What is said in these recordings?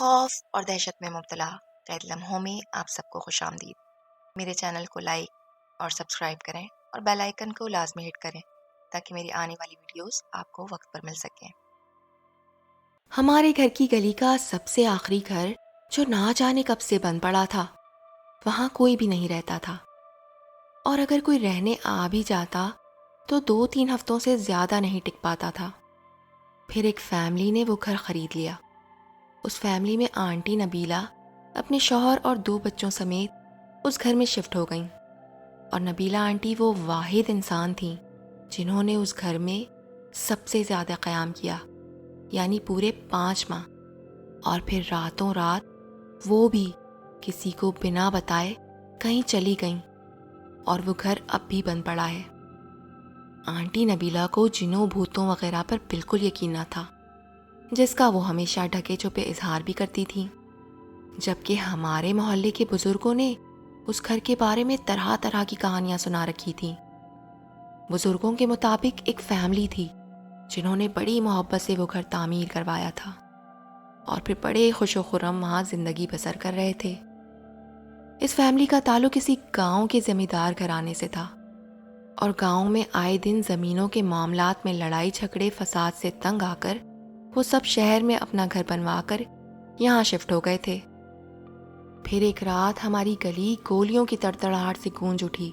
خوف اور دہشت میں مبتلا قید لمحوں میں آپ سب کو خوش آمدید۔ میرے چینل کو لائک اور سبسکرائب کریں اور بیل آئیکن کو لازمی ہٹ کریں تاکہ میری آنے والی ویڈیوز آپ کو وقت پر مل سکیں۔ ہمارے گھر کی گلی کا سب سے آخری گھر جو نہ جانے کب سے بند پڑا تھا، وہاں کوئی بھی نہیں رہتا تھا، اور اگر کوئی رہنے آ بھی جاتا تو 2-3 ہفتوں سے زیادہ نہیں ٹک پاتا تھا۔ پھر ایک فیملی نے وہ گھر خرید لیا۔ اس فیملی میں آنٹی نبیلہ اپنے شوہر اور 2 بچوں سمیت اس گھر میں شفٹ ہو گئیں، اور نبیلہ آنٹی وہ واحد انسان تھیں جنہوں نے اس گھر میں سب سے زیادہ قیام کیا، یعنی پورے 5 ماہ، اور پھر راتوں رات وہ بھی کسی کو بنا بتائے کہیں چلی گئیں، اور وہ گھر اب بھی بند پڑا ہے۔ آنٹی نبیلہ کو جنوں بھوتوں وغیرہ پر بالکل یقین نہ تھا، جس کا وہ ہمیشہ ڈھکے چھپے اظہار بھی کرتی تھی، جبکہ ہمارے محلے کے بزرگوں نے اس گھر کے بارے میں طرح طرح کی کہانیاں سنا رکھی تھیں۔ بزرگوں کے مطابق ایک فیملی تھی جنہوں نے بڑی محبت سے وہ گھر تعمیر کروایا تھا، اور پھر بڑے خوش و خرم وہاں زندگی بسر کر رہے تھے۔ اس فیملی کا تعلق کسی گاؤں کے زمیندار گھرانے سے تھا، اور گاؤں میں آئے دن زمینوں کے معاملات میں لڑائی جھگڑے فساد سے تنگ آ کر وہ سب شہر میں اپنا گھر بنوا کر یہاں شفٹ ہو گئے تھے۔ پھر ایک رات ہماری گلی گولیوں کی تڑتڑاہٹ سے گونج اٹھی۔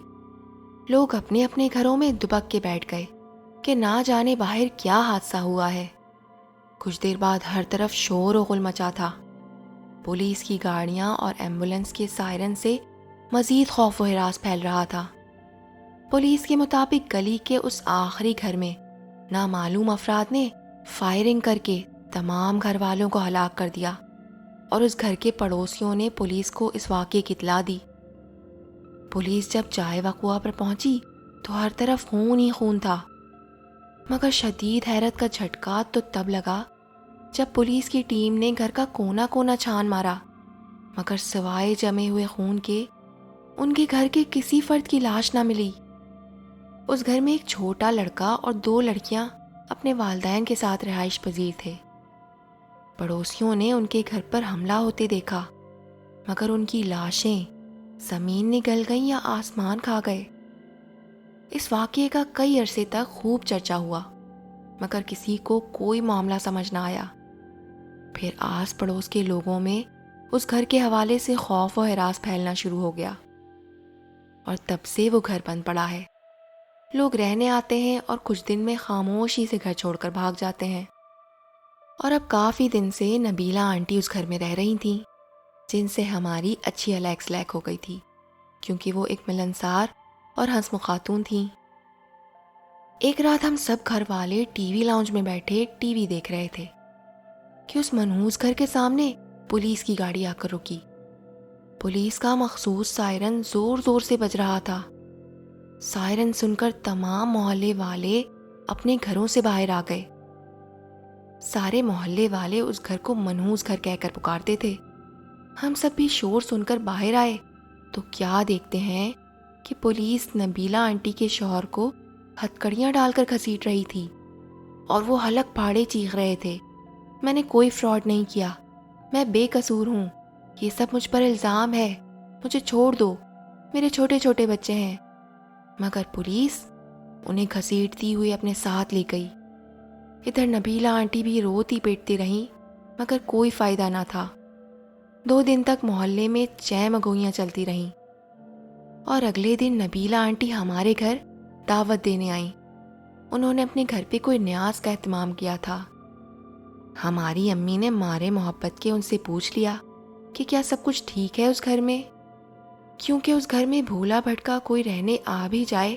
لوگ اپنے اپنے گھروں میں دبک کے بیٹھ گئے کہ نہ جانے باہر کیا حادثہ ہوا ہے۔ کچھ دیر بعد ہر طرف شور و غل مچا تھا۔ پولیس کی گاڑیاں اور ایمبولنس کے سائرن سے مزید خوف و ہراس پھیل رہا تھا۔ پولیس کے مطابق گلی کے اس آخری گھر میں نامعلوم افراد نے فائرنگ کر کے تمام گھر والوں کو ہلاک کر دیا، اور اس گھر کے پڑوسیوں نے پولیس کو اس واقعے کی اطلاع دی۔ پولیس جب جائے وقوع پر پہنچی تو ہر طرف خون ہی خون تھا، مگر شدید حیرت کا جھٹکا تو تب لگا جب پولیس کی ٹیم نے گھر کا کونا کونا چھان مارا، مگر سوائے جمے ہوئے خون کے ان کے گھر کے کسی فرد کی لاش نہ ملی۔ اس گھر میں ایک چھوٹا لڑکا اور 2 لڑکیاں اپنے والدین کے ساتھ رہائش پذیر تھے۔ پڑوسیوں نے ان کے گھر پر حملہ ہوتے دیکھا، مگر ان کی لاشیں زمین نگل گئیں یا آسمان کھا گئے۔ اس واقعے کا کئی عرصے تک خوب چرچا ہوا، مگر کسی کو کوئی معاملہ سمجھ نہ آیا۔ پھر آس پڑوس کے لوگوں میں اس گھر کے حوالے سے خوف و ہراس پھیلنا شروع ہو گیا، اور تب سے وہ گھر بند پڑا ہے۔ لوگ رہنے آتے ہیں اور کچھ دن میں خاموشی سے گھر چھوڑ کر بھاگ جاتے ہیں، اور اب کافی دن سے نبیلہ آنٹی اس گھر میں رہ رہی تھیں، جن سے ہماری اچھی الیک سلیک ہو گئی تھی، کیونکہ وہ ایک ملنسار اور ہنسمکھ خاتون تھیں۔ ایک رات ہم سب گھر والے ٹی وی لاؤنج میں بیٹھے ٹی وی دیکھ رہے تھے کہ اس منحوس گھر کے سامنے پولیس کی گاڑی آ کر رکی۔ پولیس کا مخصوص سائرن زور زور سے بج رہا تھا۔ سائرن سن کر تمام محلے والے اپنے گھروں سے باہر آ گئے۔ سارے محلے والے اس گھر کو منحوس گھر کہہ کر پکارتے تھے۔ ہم سب بھی شور سن کر باہر آئے تو کیا دیکھتے ہیں کہ پولیس نبیلہ آنٹی کے شوہر کو ہتکڑیاں ڈال کر گھسیٹ رہی تھی، اور وہ حلق پھاڑے چیخ رہے تھے، میں نے کوئی فراڈ نہیں کیا، میں بے قصور ہوں، یہ سب مجھ پر الزام ہے، مجھے چھوڑ دو، میرے چھوٹے چھوٹے بچے ہیں۔ مگر پولیس انہیں گھسیٹتی ہوئی اپنے ساتھ لے گئی۔ ادھر نبیلہ آنٹی بھی روتی پیٹتی رہیں، مگر کوئی فائدہ نہ تھا۔ 2 دن تک محلے میں چہ مگوئیاں چلتی رہیں، اور اگلے دن نبیلہ آنٹی ہمارے گھر دعوت دینے آئیں۔ انہوں نے اپنے گھر پہ کوئی نیاز کا اہتمام کیا تھا۔ ہماری امی نے مارے محبت کے ان سے پوچھ لیا کہ کیا سب کچھ ٹھیک ہے اس گھر میں، کیونکہ اس گھر میں بھولا بھٹکا کوئی رہنے آ بھی جائے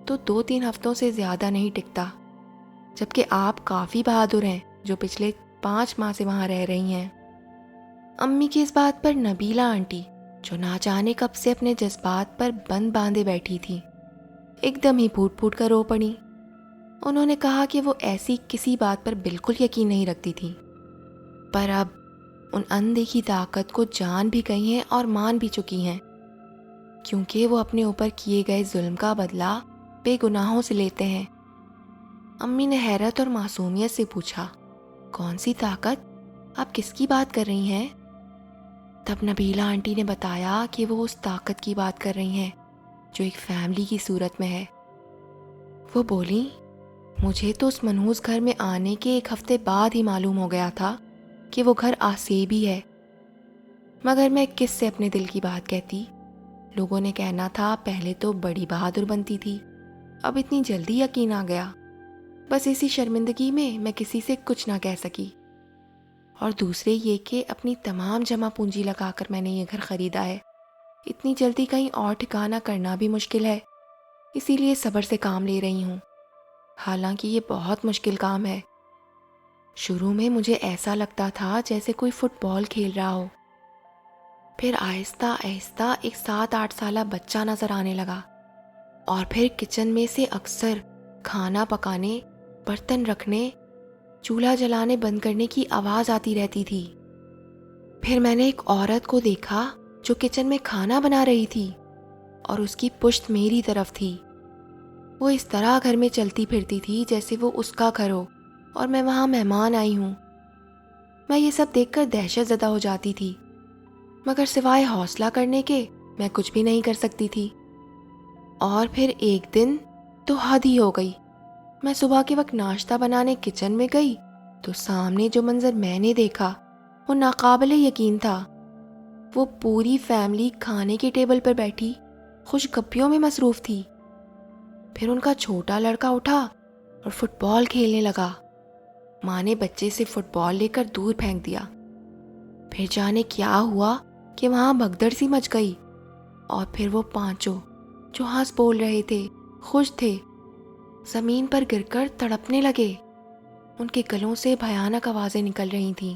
تو 2-3 ہفتوں سے زیادہ نہیں ٹکتا، جبکہ آپ کافی بہادر ہیں جو پچھلے 5 ماہ سے وہاں رہ رہی ہیں۔ امی کی اس بات پر نبیلہ آنٹی، جو نہ جانے کب سے اپنے جذبات پر بند باندھے بیٹھی تھی، ایک دم ہی پھوٹ پھوٹ کر رو پڑی۔ انہوں نے کہا کہ وہ ایسی کسی بات پر بالکل یقین نہیں رکھتی تھی، پر اب ان اندیکھی طاقت کو جان بھی گئی ہیں اور مان بھی چکی ہیں، کیونکہ وہ اپنے اوپر کیے گئے ظلم کا بدلہ بے گناہوں سے لیتے ہیں۔ امی نے حیرت اور معصومیت سے پوچھا، کون سی طاقت؟ آپ کس کی بات کر رہی ہیں؟ تب نبیلہ آنٹی نے بتایا کہ وہ اس طاقت کی بات کر رہی ہیں جو ایک فیملی کی صورت میں ہے۔ وہ بولی، مجھے تو اس منحوس گھر میں آنے کے 1 ہفتے بعد ہی معلوم ہو گیا تھا کہ وہ گھر آسیبی ہے، مگر میں کس سے اپنے دل کی بات کہتی؟ لوگوں نے کہنا تھا پہلے تو بڑی بہادر بنتی تھی، اب اتنی جلدی یقین آ گیا۔ بس اسی شرمندگی میں کسی سے کچھ نہ کہہ سکی۔ اور دوسرے یہ کہ اپنی تمام جمع پونجی لگا کر میں نے یہ گھر خریدا ہے۔ اتنی جلدی کہیں اور ٹھکانہ کرنا بھی مشکل ہے، اسی لیے صبر سے کام لے رہی ہوں، حالانکہ یہ بہت مشکل کام ہے۔ شروع میں مجھے ایسا لگتا تھا جیسے کوئی فٹ بال کھیل رہا ہو، پھر آہستہ آہستہ ایک 7-8 سالہ بچہ نظر آنے لگا، اور پھر کچن میں سے اکثر کھانا پکانے، برتن رکھنے، چولہا جلانے بند کرنے کی آواز آتی رہتی تھی۔ پھر میں نے ایک عورت کو دیکھا جو کچن میں کھانا بنا رہی تھی اور اس کی پشت میری طرف تھی۔ وہ اس طرح گھر میں چلتی پھرتی تھی جیسے وہ اس کا گھر ہو اور میں وہاں مہمان آئی ہوں۔ میں یہ سب دیکھ کر دہشت زدہ ہو جاتی تھی، مگر سوائے حوصلہ کرنے کے میں کچھ بھی نہیں کر سکتی تھی۔ اور پھر ایک دن تو حد ہی ہو گئی۔ میں صبح کے وقت ناشتہ بنانے کچن میں گئی تو سامنے جو منظر میں نے دیکھا وہ ناقابل یقین تھا۔ وہ پوری فیملی کھانے کے ٹیبل پر بیٹھی خوش گپیوں میں مصروف تھی۔ پھر ان کا چھوٹا لڑکا اٹھا اور فٹ بال کھیلنے لگا۔ ماں نے بچے سے فٹ بال لے کر دور پھینک دیا۔ پھر جانے کیا ہوا کہ وہاں بھگدڑ سی مچ گئی، اور پھر وہ پانچوں جو ہنس بول رہے تھے، خوش تھے، زمین پر گر کر تڑپنے لگے۔ ان کے گلوں سے بھیانک آوازیں نکل رہی تھیں۔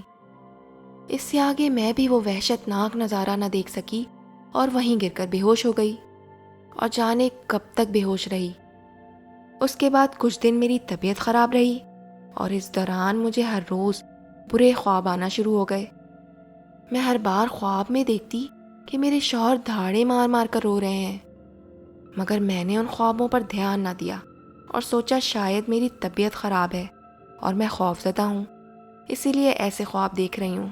اس سے آگے میں بھی وہ وحشت ناک نظارہ نہ دیکھ سکی اور وہیں گر کر بے ہوش ہو گئی، اور جانے کب تک بے ہوش رہی۔ اس کے بعد کچھ دن میری طبیعت خراب رہی، اور اس دوران مجھے ہر روز برے خواب آنا شروع ہو گئے۔ میں ہر بار خواب میں دیکھتی کہ میرے شوہر دھاڑے مار مار کر رو رہے ہیں، مگر میں نے ان خوابوں پر دھیان نہ دیا اور سوچا شاید میری طبیعت خراب ہے اور میں خوف زدہ ہوں، اسی لیے ایسے خواب دیکھ رہی ہوں۔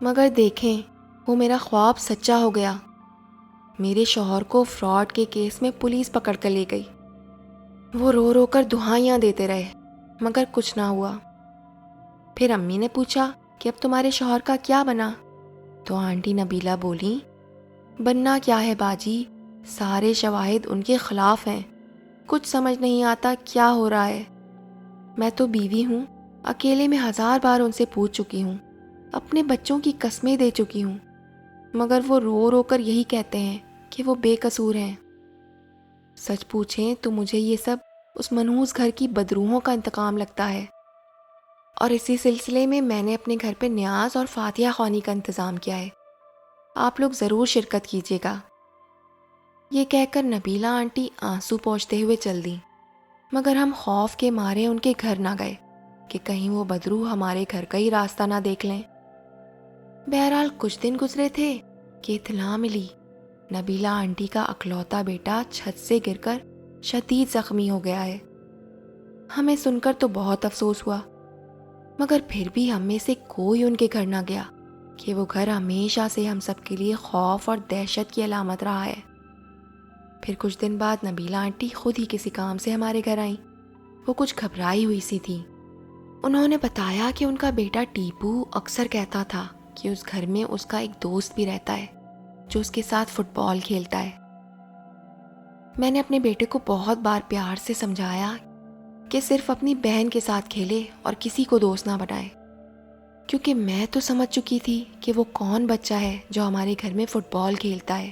مگر دیکھیں، وہ میرا خواب سچا ہو گیا۔ میرے شوہر کو فراڈ کے کیس میں پولیس پکڑ کر لے گئی۔ وہ رو رو کر دہائیاں دیتے رہے، مگر کچھ نہ ہوا۔ پھر امی نے پوچھا کہ اب تمہارے شوہر کا کیا بنا؟ تو آنٹی نبیلہ بولی، بننا کیا ہے باجی، سارے شواہد ان کے خلاف ہیں، کچھ سمجھ نہیں آتا کیا ہو رہا ہے۔ میں تو بیوی ہوں، اکیلے میں 1000 بار ان سے پوچھ چکی ہوں، اپنے بچوں کی قسمیں دے چکی ہوں، مگر وہ رو رو کر یہی کہتے ہیں کہ وہ بے قصور ہیں۔ سچ پوچھیں تو مجھے یہ سب اس منحوس گھر کی بدروحوں کا انتقام لگتا ہے، اور اسی سلسلے میں نے اپنے گھر پہ نیاز اور فاتحہ خوانی کا انتظام کیا ہے، آپ لوگ ضرور شرکت کیجیے گا۔ یہ کہہ کر نبیلہ آنٹی آنسو پوچھتے ہوئے چل دیں، مگر ہم خوف کے مارے ان کے گھر نہ گئے کہ کہیں وہ بدروح ہمارے گھر کا ہی راستہ نہ دیکھ لیں۔ بہرحال کچھ دن گزرے تھے کہ اطلاع ملی، نبیلہ آنٹی کا اکلوتا بیٹا چھت سے گر کر شدید زخمی ہو گیا ہے۔ ہمیں سن کر تو بہت افسوس ہوا، مگر پھر بھی ہم میں سے کوئی ان کے گھر نہ گیا کہ وہ گھر ہمیشہ سے ہم سب کے لیے خوف اور دہشت کی علامت رہا ہے۔ پھر کچھ دن بعد نبیلہ آنٹی خود ہی کسی کام سے ہمارے گھر آئیں۔ وہ کچھ گھبرائی ہوئی سی تھی۔ انہوں نے بتایا کہ ان کا بیٹا ٹیپو اکثر کہتا تھا کہ اس گھر میں اس کا ایک دوست بھی رہتا ہے جو اس کے ساتھ فٹ بال کھیلتا ہے۔ میں نے اپنے بیٹے کو بہت بار پیار سے سمجھایا کہ صرف اپنی بہن کے ساتھ کھیلے اور کسی کو دوست نہ بنائے، کیونکہ میں تو سمجھ چکی تھی کہ وہ کون بچہ ہے جو ہمارے گھر میں فٹ بال کھیلتا ہے،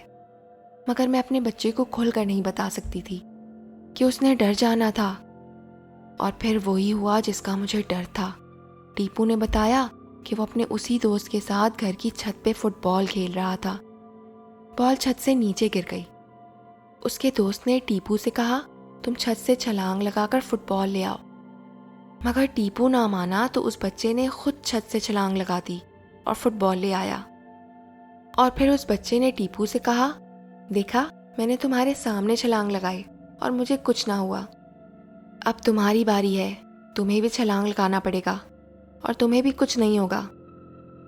مگر میں اپنے بچے کو کھل کر نہیں بتا سکتی تھی کہ اس نے ڈر جانا تھا۔ اور پھر وہی ہوا جس کا مجھے ڈر تھا۔ ٹیپو نے بتایا کہ وہ اپنے اسی دوست کے ساتھ گھر کی چھت پہ فٹ بال کھیل رہا تھا۔ بال چھت سے نیچے گر گئی۔ اس کے دوست نے ٹیپو سے کہا، تم چھت سے چھلانگ لگا کر فٹ بال لے آؤ، مگر ٹیپو نہ مانا تو اس بچے نے خود چھت سے چھلانگ لگا دی اور فٹ بال لے آیا۔ اور پھر اس بچے نے ٹیپو سے کہا، دیکھا میں نے تمہارے سامنے چھلانگ لگائی اور مجھے کچھ نہ ہوا، اب تمہاری باری ہے، تمہیں بھی چھلانگ لگانا پڑے گا اور تمہیں بھی کچھ نہیں ہوگا۔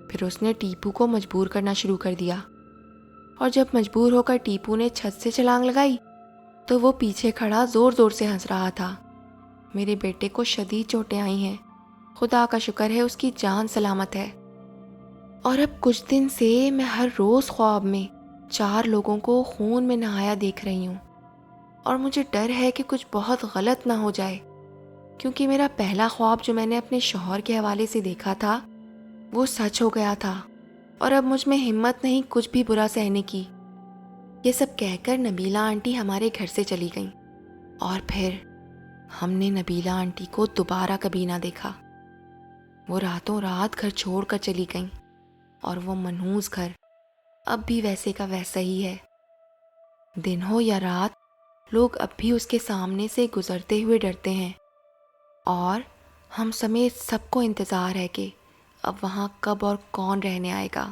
پھر اس نے ٹیپو کو مجبور کرنا شروع کر دیا، اور جب مجبور ہو کر ٹیپو نے چھت سے چھلانگ لگائی تو وہ پیچھے کھڑا زور زور سے ہنس رہا تھا۔ میرے بیٹے کو شدید چوٹیں آئی ہیں، خدا کا شکر ہے اس کی جان سلامت ہے۔ اور اب کچھ دن سے میں ہر روز خواب میں 4 لوگوں کو خون میں نہایا دیکھ رہی ہوں، اور مجھے ڈر ہے کہ کچھ بہت غلط نہ ہو جائے، کیونکہ میرا پہلا خواب جو میں نے اپنے شوہر کے حوالے سے دیکھا تھا وہ سچ ہو گیا تھا، اور اب مجھ میں ہمت نہیں کچھ بھی برا سہنے کی۔ یہ سب کہہ کر نبیلہ آنٹی ہمارے گھر سے چلی گئیں، اور پھر ہم نے نبیلہ آنٹی کو دوبارہ کبھی نہ دیکھا۔ وہ راتوں رات گھر چھوڑ کر چلی گئیں، اور وہ منحوس گھر اب بھی ویسے کا ویسا ہی ہے۔ دن ہو یا رات لوگ اب بھی اس کے سامنے سے گزرتے ہوئے ڈرتے ہیں، اور ہم سمیت سب کو انتظار ہے کہ اب وہاں کب اور کون رہنے آئے گا۔